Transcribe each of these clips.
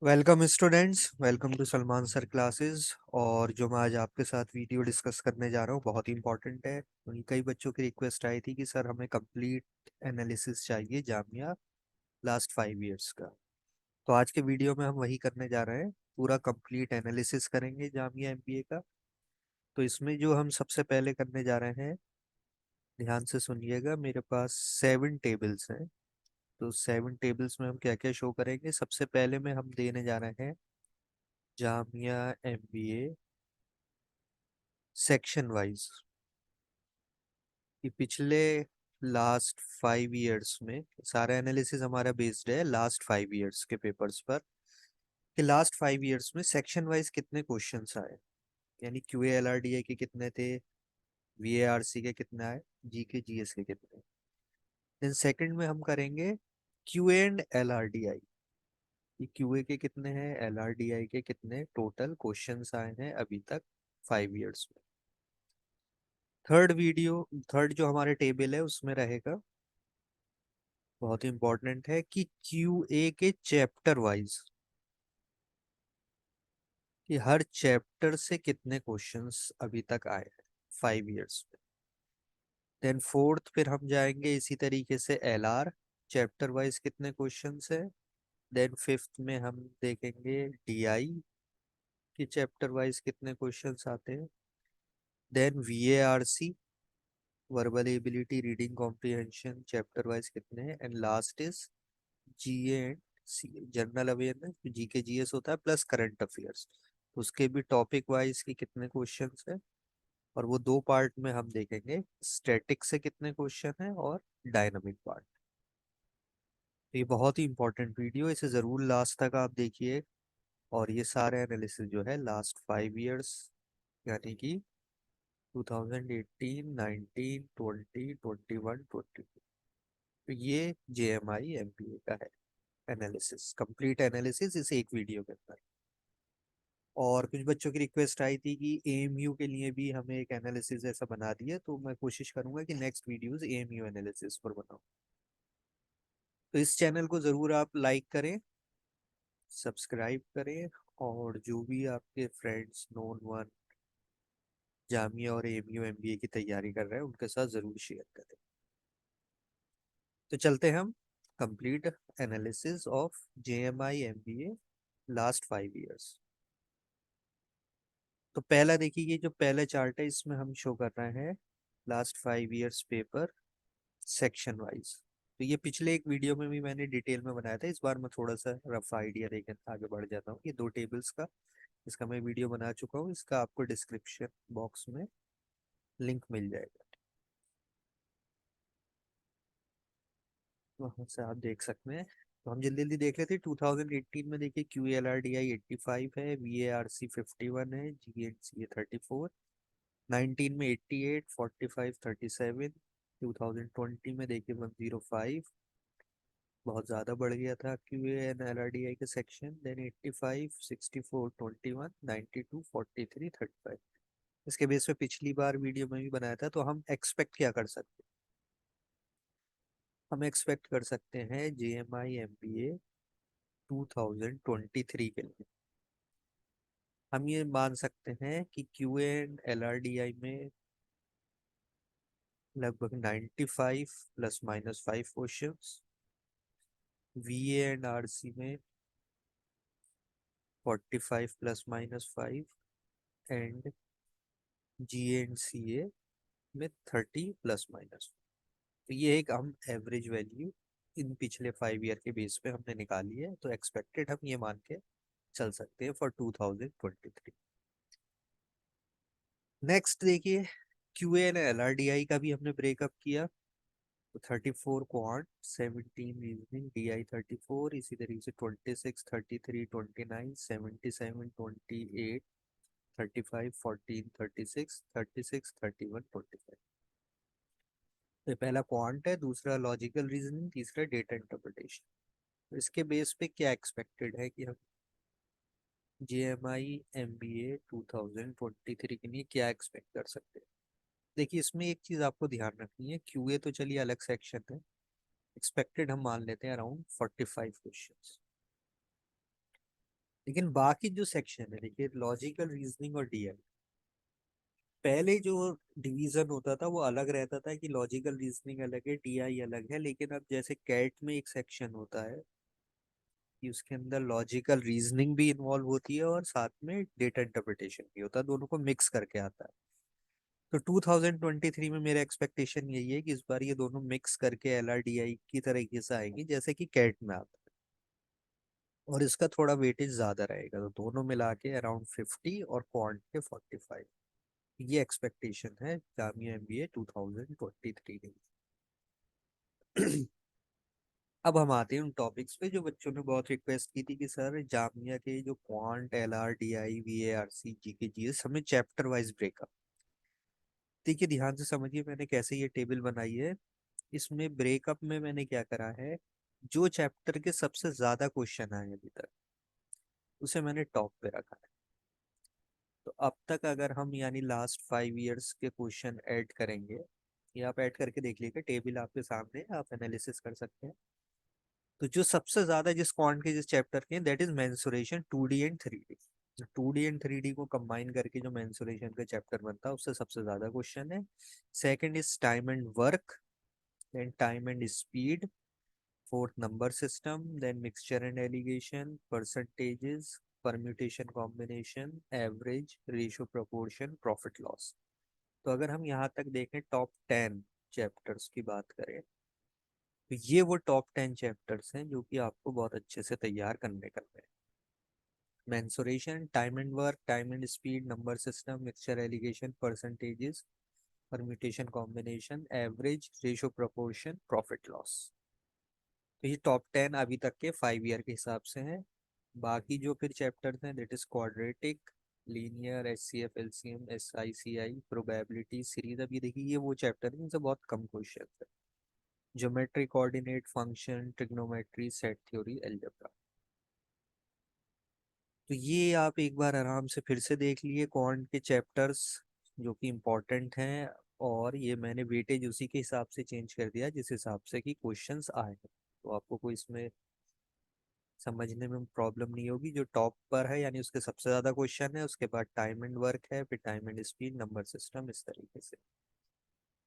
Welcome students, welcome to Salman sir classes. और जो मैं आज आपके साथ वीडियो डिस्कस करने जा रहा हूँ बहुत ही इंपॉर्टेंट है, क्योंकि कई बच्चों की रिक्वेस्ट आई थी कि सर हमें कंप्लीट एनालिसिस चाहिए जामिया लास्ट 5 इयर्स का। तो आज के वीडियो में हम वही करने जा रहे हैं, पूरा कंप्लीट एनालिसिस करेंगे जामिया एमबीए का। तो इसमें जो हम सबसे पहले करने जा रहे हैं, ध्यान से सुनिएगा, मेरे पास 7 टेबल्स हैं। तो 7 टेबल्स में हम क्या क्या शो करेंगे, सबसे पहले में हम देने जा रहे हैं जामिया एमबीए सेक्शन वाइज कि पिछले लास्ट 5 इयर्स में सारा एनालिसिस हमारा बेस्ड है लास्ट 5 इयर्स के पेपर्स पर, कि लास्ट 5 इयर्स में सेक्शन वाइज कितने क्वेश्चंस आए। यानी क्यूए एलआरडीए के कितने थे, वीएआरसी के कितने आए, जीके जीएस के कितने। देन सेकंड में हम करेंगे क्यूए एंड एलआरडीआई, कि क्यूए के कितने हैं, एलआरडीआई के कितने टोटल क्वेश्चंस आए हैं अभी तक 5 इयर्स में। थर्ड जो हमारे टेबल है उसमें रहेगा, बहुत ही इंपॉर्टेंट है, कि क्यू ए के चैप्टर वाइज, कि हर चैप्टर से कितने क्वेश्चंस अभी तक आए हैं 5 इयर्स में। देन फोर्थ फिर हम जाएंगे इसी तरीके से एल आर, चैप्टर वाइज कितने क्वेश्चंस है। देन फिफ्थ में हम देखेंगे डी आई, कि चैप्टर वाइज कितने क्वेश्चंस आते हैं। Then V A R C, verbal ability reading comprehension, chapter wise कितने हैं। And last is GA and C, general awareness, GK GS होता है प्लस करंट अफेयर्स, उसके भी टॉपिक वाइज की कितने क्वेश्चंस हैं। और वो दो पार्ट में हम देखेंगे, स्टैटिक से कितने क्वेश्चन है और डायनामिक पार्ट। तो ये बहुत ही इंपॉर्टेंट वीडियो, इसे जरूर लास्ट तक आप देखिए। और ये सारे एनालिसिस जो है लास्ट 5 इयर्स, यानी कि 2018, 19, 20, 21, 22, तो ये जेएमआई एमबीए का है एनालिसिस, कंप्लीट एनालिसिस इस एक वीडियो के अंदर। और कुछ बच्चों की रिक्वेस्ट आई थी कि एएमयू के लिए भी हमें एक एनालिसिस ऐसा बना दिए, तो मैं कोशिश करूंगा कि नेक्स्ट वीडियोस एएमयू एनालिसिस पर बनाऊं। तो इस चैनल को ज़रूर आप लाइक करें, सब्सक्राइब करें, और जो भी आपके फ्रेंड्स नोन वन जामिया और एएमयू एमबीए की तैयारी कर रहे हैं उनके साथ ज़रूर शेयर करें। तो चलते हैं हम complete analysis of JMI MBA last 5 years. तो पहला देखिए, ये जो पहला चार्ट है इसमें हम शो कर रहे हैं last 5 years paper section wise. तो ये पिछले एक वीडियो में भी मैंने डिटेल में बनाया था, इस बार मैं थोड़ा सा रफ आइडिया देकर आगे बढ़ जाता हूँ। ये दो टेबल्स का, इसका मैं वीडियो बना चुका हूँ, इसका आपको डिस्क्रिप्शन बॉक्स में लिंक मिल जाएगा, वहाँ से आप देख सकते हैं। तो हम जल्दी जल्दी देख लेते हैं। 2018 में देखिए क्यू एल आर डी आई 85 है, वी ए आर सी 51 है, जी एन सी ए 34। 19 में 88, 45, 37। 2020 में देखिए 105, बहुत ज़्यादा बढ़ गया था Q A and L R D I के सेक्शन। देन 85, 64, 21, 92, 43, 35। इसके बेस पे पिछली बार वीडियो में भी बनाया था। तो हम एक्सपेक्ट क्या कर सकते हैं, हम एक्सपेक्ट कर सकते हैं J M I M B A 2023 के लिए हम ये मान सकते हैं कि Q and L R D I में लगभग 95 ±5 questions, V and R C में 45 ±5, एंड जी एंड सी ए में 30 ±। तो ये एक हम एवरेज वैल्यू इन पिछले 5 ईयर के बेस पे हमने निकाली है, तो एक्सपेक्टेड हम ये मान के चल सकते हैं फॉर 2023। नेक्स्ट देखिए, Q and L R D I का भी हमने ब्रेकअप किया। तो 34 क्वांट, 17 रीजनिंग, डी आई 34, इसी तरीके से 26, 33, 29, 77, 28, 35, 14, 36, 36, 31, 25। तो पहला क्वांट है, दूसरा लॉजिकल रीजनिंग, तीसरा डेटा इंटरप्रिटेशन। तो इसके बेस पे क्या एक्सपेक्टेड है कि हम जे M I M B A 2023 के लिए क्या एक्सपेक्ट कर सकते हैं। देखिए इसमें एक चीज़ आपको ध्यान रखनी है, क्यूए तो चलिए अलग सेक्शन है, एक्सपेक्टेड हम मान लेते हैं अराउंड 45 क्वेश्चंस। लेकिन बाकी जो सेक्शन है, देखिए लॉजिकल रीजनिंग और डीआई, पहले जो डिवीजन होता था वो अलग रहता था कि लॉजिकल रीजनिंग अलग है, डीआई अलग है। लेकिन अब जैसे कैट में एक सेक्शन होता है कि उसके अंदर लॉजिकल रीजनिंग भी इन्वॉल्व होती है और साथ में डेटा इंटरप्रिटेशन भी होता है, दोनों को मिक्स करके आता है। तो 2023 में मेरा एक्सपेक्टेशन यही है कि इस बार ये दोनों मिक्स करके एलआरडीआई की तरीके से आएंगी जैसे कि कैट में आता है, और इसका थोड़ा वेटेज ज्यादा रहेगा, तो दोनों मिला के अराउंड 50 और क्वांट के 45। ये एक्सपेक्टेशन है जामिया एमबीए 2023 की। अब हम आते हैं उन टॉपिक्स पे जो बच्चों ने बहुत रिक्वेस्ट की थी कि सर जामिया के जो क्वांट, एलआरडीआई, वीएआरसी, जीके, जीएस, हमें चैप्टर वाइज ब्रेकअप। देखिए ध्यान से समझिए मैंने कैसे ये टेबल बनाई है। इसमें ब्रेकअप में मैंने क्या करा है, जो चैप्टर के सबसे ज्यादा क्वेश्चन आए अभी तक उसे मैंने टॉप पे रखा है। तो अब तक अगर हम यानी लास्ट 5 इयर्स के क्वेश्चन ऐड करेंगे, ये आप ऐड करके देख लीजिए, टेबल आपके सामने है, आप एनालिसिस कर सकते हैं। तो जो सबसे ज्यादा जिस क्वांट के जिस चैप्टर के, that is mensuration 2D and 3D। 2D and 3D को कंबाइन करके जो मेंसुरेशन का चैप्टर बनता है उससे सबसे ज्यादा क्वेश्चन है। Second is time and work, then time and speed, fourth number system, then mixture and alligation, percentages, permutation combination, average, ratio proportion, profit loss। तो अगर हम यहाँ तक देखें टॉप 10 चैप्टर्स की बात करें, तो ये वो टॉप 10 चैप्टर्स हैं जो कि आपको बहुत अच्छे से तैयार करने हैं। Mensuration, time and work, time and speed, number system, mixture allegation, percentages, permutation combination, average, ratio proportion, profit loss. तो ये टॉप 10 अभी तक के 5 ईयर के हिसाब से हैं। बाकी जो फिर चैप्टर्स हैं, that is quadratic, linear, HCF, LCM, SI CI, probability, series. अब ये देखिए ये वो चैप्टर है जिनसे बहुत कम क्वेश्चन है। Geometry, coordinate, function, trigonometry, set theory, algebra. तो ये आप एक बार आराम से फिर से देख लिए क्वांट के चैप्टर्स जो कि इम्पोर्टेंट हैं। और ये मैंने वेटेज उसी के हिसाब से चेंज कर दिया जिस हिसाब से कि क्वेश्चंस आए हैं। तो आपको कोई इसमें समझने में प्रॉब्लम नहीं होगी। जो टॉप पर है यानी उसके सबसे ज्यादा क्वेश्चन है, उसके बाद टाइम एंड वर्क है, फिर time and speed, number system, इस तरीके से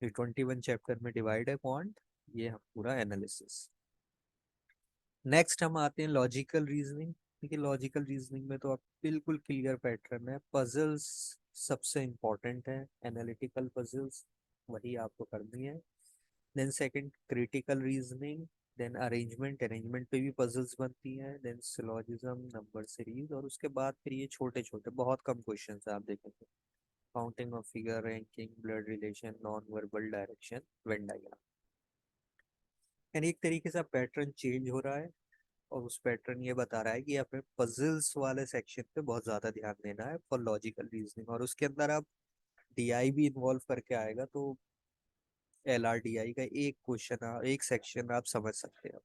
ये 21 चैप्टर में डिवाइड है क्वांट। ये हम पूरा एनालिसिस। नेक्स्ट हम आते हैं लॉजिकल रीजनिंग। देखिए लॉजिकल रीजनिंग में तो आप बिल्कुल क्लियर पैटर्न है, पजल्स सबसे इंपॉर्टेंट है, एनालिटिकल पजल्स वही आपको करनी है। Then second critical reasoning, then arrangement, arrangement पे भी पजल्स बनती हैं, देन सिलोजिज्म, नंबर सीरीज, और उसके बाद फिर ये छोटे छोटे बहुत कम क्वेश्चंस है आप देखेंगे। Counting of figure, ranking, blood relation, non verbal direction, Venn diagram. यानी एक तरीके से पैटर्न चेंज हो रहा है, और उस पैटर्न ये बता रहा है कि आपने पजल्स वाले सेक्शन पे बहुत ज्यादा ध्यान देना है फॉर लॉजिकल रीजनिंग। और उसके अंदर आप डीआई भी इन्वॉल्व करके आएगा, तो एलआरडीआई का एक क्वेश्चन, एक सेक्शन आप समझ सकते हैं।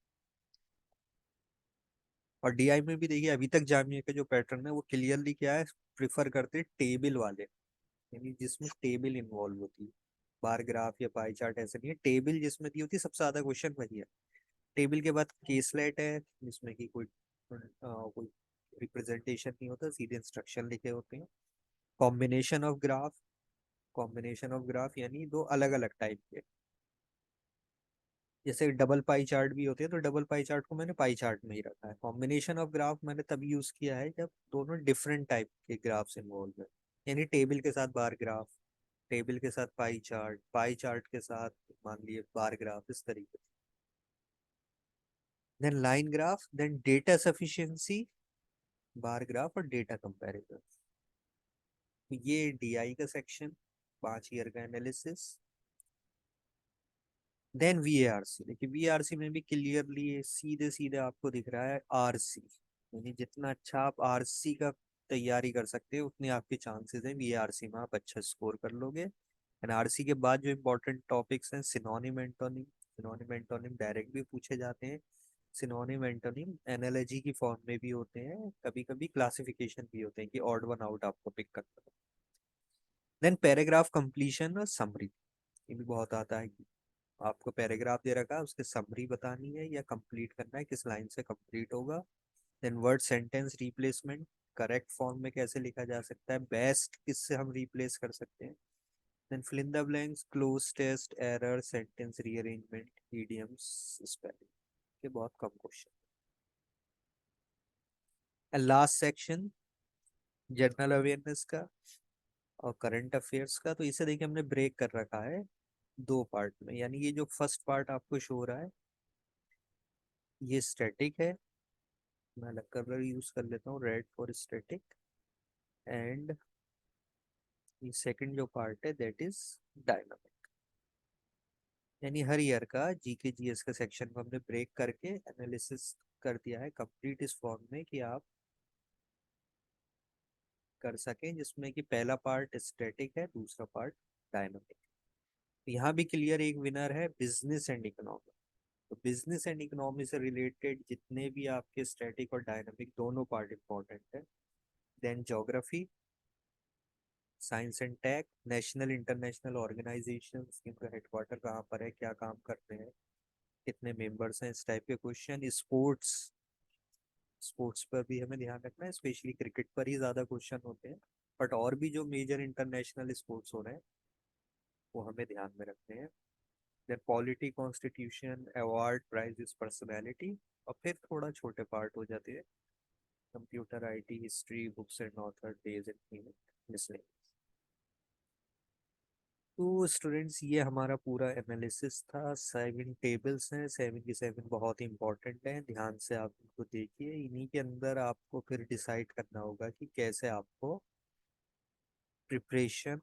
और डीआई में भी देखिए अभी तक जामिया का जो पैटर्न है वो क्लियरली क्या है, प्रिफर करते हैं टेबल वाले, यानी जिसमें टेबल इन्वॉल्व होती है। बार ग्राफ या पाई चार्ट ऐसे नहीं है, टेबल जिसमें दी होती है सबसे ज्यादा क्वेश्चन वही है। टेबल के बाद केसलेट है जिसमें कि कोई रिप्रेजेंटेशन नहीं होता, सीधे इंस्ट्रक्शन लिखे होते हैं। Combination of graph, combination of graph यानी दो अलग अलग टाइप के, जैसे डबल पाई चार्ट भी होते हैं, तो डबल पाई चार्ट को मैंने पाई चार्ट में ही रखा है। कॉम्बिनेशन ऑफ ग्राफ मैंने तभी यूज किया है जब दोनों डिफरेंट टाइप के ग्राफ्स इन्वॉल्व है, यानी टेबल के साथ बार ग्राफ, टेबल के साथ पाई चार्ट, पाई चार्ट के साथ मान लिए बार ग्राफ, इस तरीके से। Then line graph, then data sufficiency, bar graph और डेटा कंपैरिजन। तो ये डीआई का सेक्शन, 5 ईयर का एनालिसिस। देन वीएआरसी, देखिए वीआरसी में भी क्लियरली सीधे सीधे आपको दिख रहा है आरसी, यानी जितना अच्छा आप आरसी का तैयारी कर सकते हैं उतने आपके चांसेस हैं वीआरसी में आप अच्छा स्कोर कर लोगे। एंड आरसी के बाद जो इम्पोर्टेंट टॉपिक्स हैं, synonym, antonym. Synonym antonym direct भी पूछे जाते हैं, सिनोनिम एंटोनिम एनालॉजी की फॉर्म में भी होते हैं, कभी कभी क्लासिफिकेशन भी होते हैं कि ऑड वन आउट आपको पिक करना है। देन पैराग्राफ कंप्लीशन और समरी, ये भी बहुत आता है कि आपको पैराग्राफ दे रखा है, उसकी समरी बतानी है या कंप्लीट करना है, किस लाइन से कंप्लीट होगा। Then word sentence replacement, correct form में कैसे लिखा जा सकता है, बेस्ट किससे हम रिप्लेस कर सकते हैं। Then fill in the blanks, cloze test, error, sentence rearrangement, idioms, spelling के बहुत कम question. And last section general awareness का और करंट अफेयर्स का। तो इसे देखिए हमने ब्रेक कर रखा है दो पार्ट में, यानी ये जो फर्स्ट पार्ट आपको शो हो रहा है ये स्टैटिक है, मैं अलग कलर यूज कर लेता हूँ, रेड फॉर स्टैटिक। एंड ये सेकंड जो पार्ट है दैट इज डायनामिक। यानी हर ईयर का जीके जीएस का सेक्शन को हमने ब्रेक करके एनालिसिस कर दिया है कंप्लीट इस फॉर्म में कि आप कर सकें, जिसमें कि पहला पार्ट स्टैटिक है, दूसरा पार्ट डायनामिक। यहाँ भी क्लियर एक विनर है बिजनेस एंड इकोनॉमी। तो बिजनेस एंड इकोनॉमी से रिलेटेड जितने भी आपके स्टैटिक और डायनामिक दोनों पार्ट इंपॉर्टेंट है। Then geography, science and tech, national international organisation, इनका हेडक्वार्टर कहाँ पर है, क्या काम करते हैं, कितने मेंबर्स हैं, इस टाइप के क्वेश्चन। स्पोर्ट्स, स्पोर्ट्स पर भी हमें ध्यान रखना है, स्पेशली क्रिकेट पर ही ज्यादा क्वेश्चन होते हैं, बट और भी जो मेजर इंटरनेशनल स्पोर्ट्स हो रहे हैं वो हमें ध्यान में रखने हैं। Then polity, constitution, award, prizes, personality, और फिर थोड़ा छोटे पार्ट हो जाते हैं, computer, IT, history, books and author, days and miscellaneous. तो स्टूडेंट्स ये हमारा पूरा एनालिसिस था। 7 टेबल्स हैं, 7 की 7 बहुत ही इंपॉर्टेंट है, ध्यान से आप इनको देखिए। इन्हीं के अंदर आपको फिर डिसाइड करना होगा कि कैसे आपको प्रिपरेशन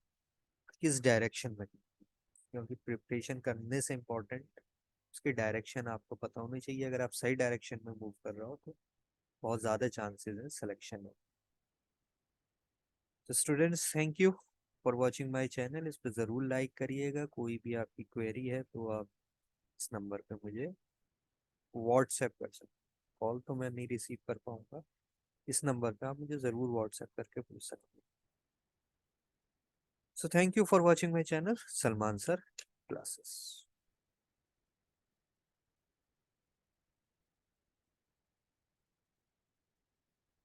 किस डायरेक्शन में, क्योंकि प्रिपरेशन करने से इम्पोर्टेंट उसकी डायरेक्शन आपको पता होनी चाहिए। अगर आप सही डायरेक्शन में मूव कर रहे हो तो बहुत ज़्यादा चांसेस हैं सिलेक्शन में। तो students thank you for watching my channel. इस पर ज़रूर लाइक करिएगा। कोई भी आपकी क्वेरी है तो आप इस नंबर पे मुझे व्हाट्सएप कर सकते हैं। कॉल तो मैं नहीं रिसीव कर पाऊंगा, इस नंबर पे आप मुझे ज़रूर व्हाट्सएप करके पूछ सकते हैं। So thank you for watching my channel Salman sir classes.